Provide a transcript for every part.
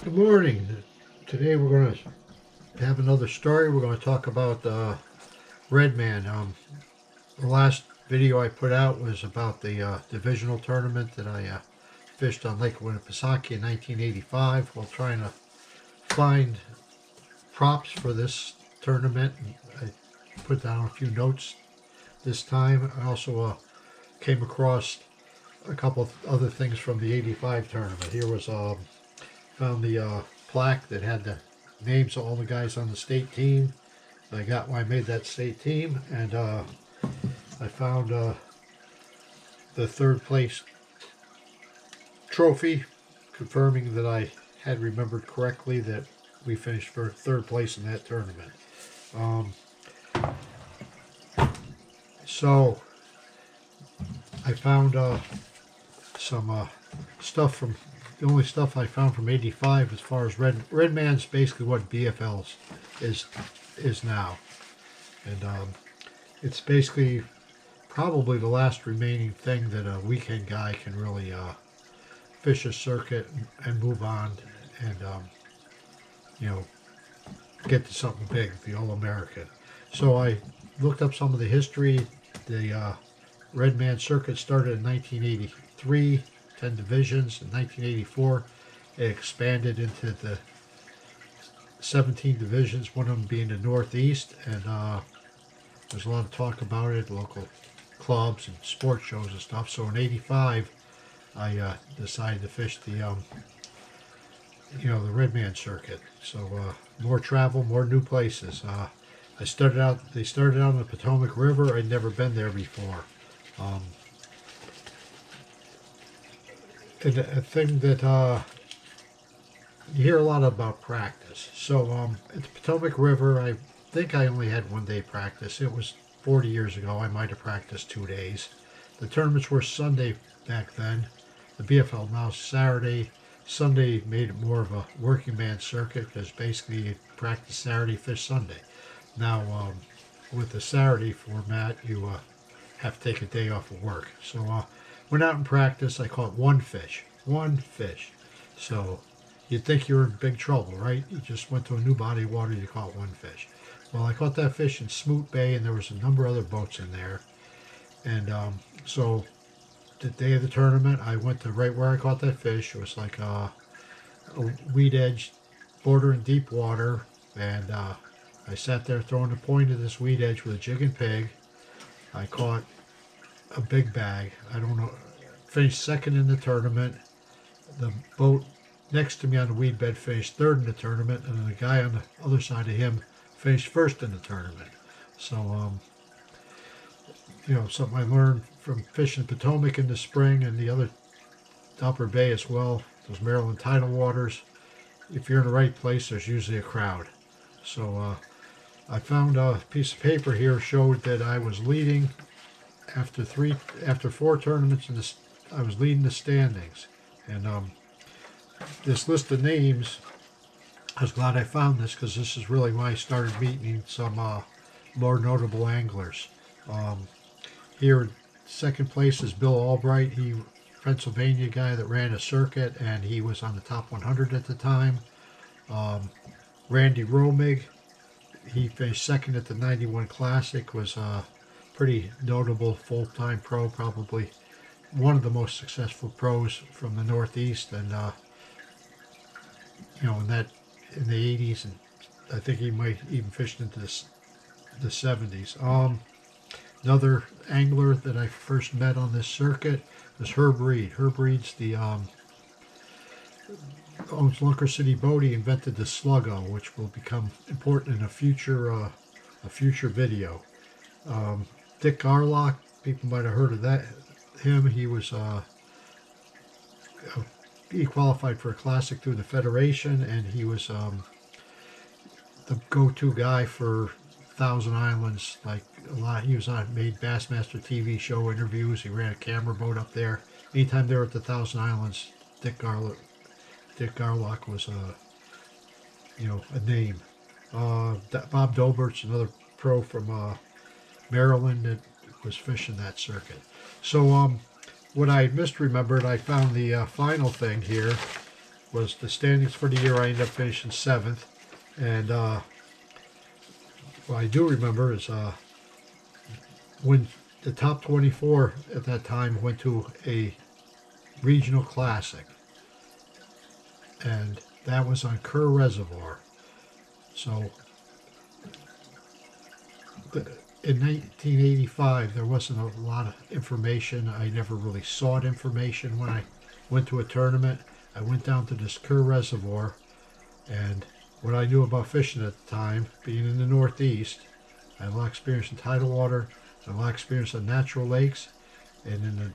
Good morning. Today we're going to have another story. We're going to talk about Red Man. The last video I put out was about the divisional tournament that I fished on Lake Winnipesaukee in 1985 while trying to find props for this tournament. I put down a few notes this time. I also came across a couple of other things from the 85 tournament. Here was found the plaque that had the names of all the guys on the state team. I got when I made that state team, and I found the third place trophy, confirming that I had remembered correctly that we finished for third place in that tournament. So I found some stuff from the only stuff I found from '85 as far as Red Man's basically what BFL's is now, and it's basically probably the last remaining thing that a weekend guy can really fish a circuit and move on and you know get to something big, the All-American. So I looked up some of the history. The Red Man circuit started in 1983, 10 divisions. In 1984, it expanded into the 17 divisions, one of them being the Northeast, and there's a lot of talk about it, local clubs and sports shows and stuff. So in '85, I decided to fish the the Red Man circuit. So more travel, more new places. They started out on the Potomac River. I'd never been there before. And a thing that you hear a lot about practice. So at the Potomac River, I think I only had 1 day practice. It was 40 years ago. I might have practiced 2 days. The tournaments were Sunday back then. The BFL now is Saturday. Sunday made it more of a working man circuit because basically you practice Saturday, fish Sunday. Now with the Saturday format, you have to take a day off of work. So went out in practice. I caught one fish. So you'd think you were in big trouble, right? You just went to a new body of water, you caught one fish. Well, I caught that fish in Smoot Bay, and there was a number of other boats in there. And so the day of the tournament, I went to right where I caught that fish. It was like a weed edge bordering deep water, and I sat there throwing the point of this weed edge with a jig and pig. I caught a big bag. I don't know. Finished second in the tournament. The boat next to me on the weed bed finished third in the tournament, and then the guy on the other side of him finished first in the tournament. So, something I learned from fishing Potomac in the spring and the other Upper Bay as well, those Maryland tidal waters. If you're in the right place, there's usually a crowd. So I found a piece of paper here showed that I was leading after 4 tournaments I was leading the standings. And this list of names, I was glad I found this because this is really when I started meeting some more notable anglers. Here, second place is Bill Albright. He Pennsylvania guy that ran a circuit, and he was on the top 100 at the time. Randy Romig, he finished second at the 91 Classic, was a pretty notable full-time pro, probably one of the most successful pros from the Northeast, and in the 80s, and I think he might even fished into the 70s. Another angler that I first met on this circuit was Herb Reed. Herb Reed's owns Lunker City Boat. He invented the Sluggo, which will become important in a future video. Dick Garlock, people might have heard of him. He was he qualified for a classic through the Federation, and he was the go-to guy for Thousand Islands. He was on made Bassmaster TV show interviews. He ran a camera boat up there. Anytime they were at the Thousand Islands, Dick Garlock was a name. Bob Dobert's another pro from Maryland that was fishing that circuit. So what I misremembered, I found the final thing here was the standings for the year. I ended up finishing 7th. And what I do remember is when the top 24 at that time went to a regional classic. And that was on Kerr Reservoir. So in 1985, there wasn't a lot of information. I never really sought information when I went to a tournament. I went down to this Kerr Reservoir, and what I knew about fishing at the time, being in the Northeast, I had a lot of experience in tidal water, a lot of experience in natural lakes, and in the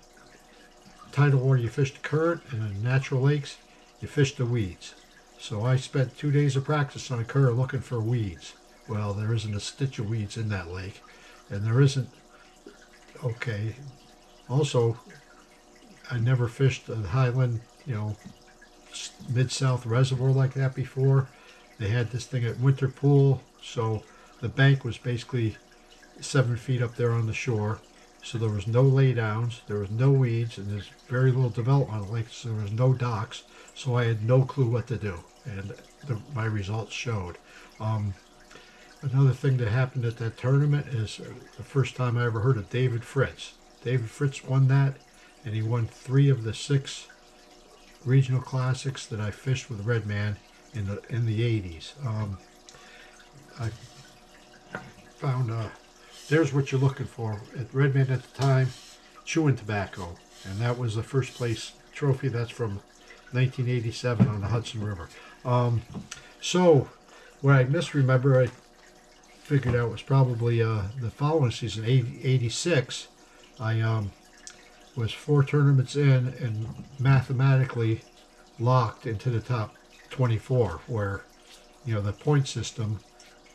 tidal water you fish the current, and in natural lakes you fish the weeds. So I spent 2 days of practice on a Kerr looking for weeds. Well, there isn't a stitch of weeds in that lake, and there isn't. Okay. Also, I never fished a Highland, Mid-South reservoir like that before. They had this thing at Winter Pool, so the bank was basically 7 feet up there on the shore. So there was no laydowns, there was no weeds, and there's very little development on the lake, so there was no docks. So I had no clue what to do, and my results showed. Another thing that happened at that tournament is the first time I ever heard of David Fritz. David Fritz won that, and he won 3 of the 6 regional classics that I fished with Redman in the 80s. I found there's what you're looking for at Redman at the time, chewing tobacco, and that was the first place trophy. That's from 1987 on the Hudson River. So what I misremember, I figured out was probably the following season, 86. I was 4 tournaments in and mathematically locked into the top 24, where the point system,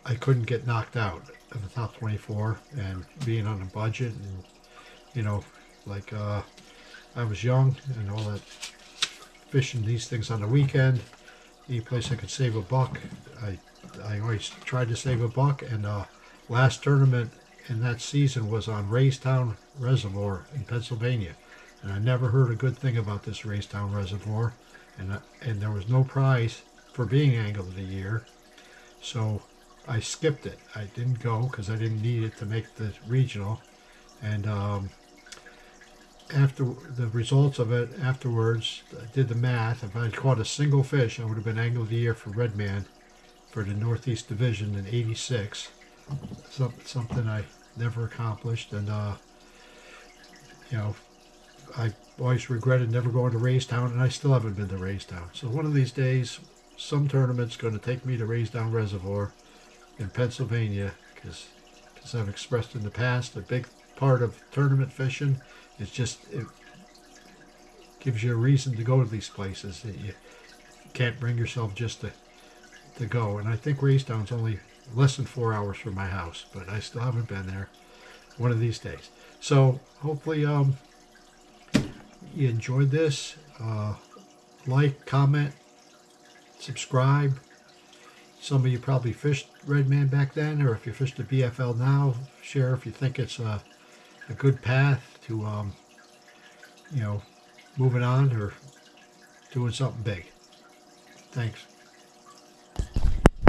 I couldn't get knocked out of the top 24, and being on a budget, and I was young and all that, fishing these things on the weekend, any place I could save a buck, I always tried to save a buck. And last tournament in that season was on Raystown Reservoir in Pennsylvania, and I never heard a good thing about this Raystown Reservoir, and there was no prize for being Angler of the Year, so I skipped it. I didn't go because I didn't need it to make the regional. And after the results of it afterwards, I did the math. If I had caught a single fish, I would have been Angler of the Year for Redman for the Northeast Division in 86. Something I never accomplished. And I always regretted never going to Raystown, and I still haven't been to Raystown. So one of these days, some tournament's going to take me to Raystown Reservoir in Pennsylvania, because I've expressed in the past, a big part of tournament fishing is just, it gives you a reason to go to these places that you can't bring yourself just to go. And I think Raystown's only less than 4 hours from my house, but I still haven't been there. One of these days. So hopefully you enjoyed this. Like, comment, subscribe. Some of you probably fished Redman back then, or if you fished the BFL now, share if you think it's a good path to moving on or doing something big. Thanks.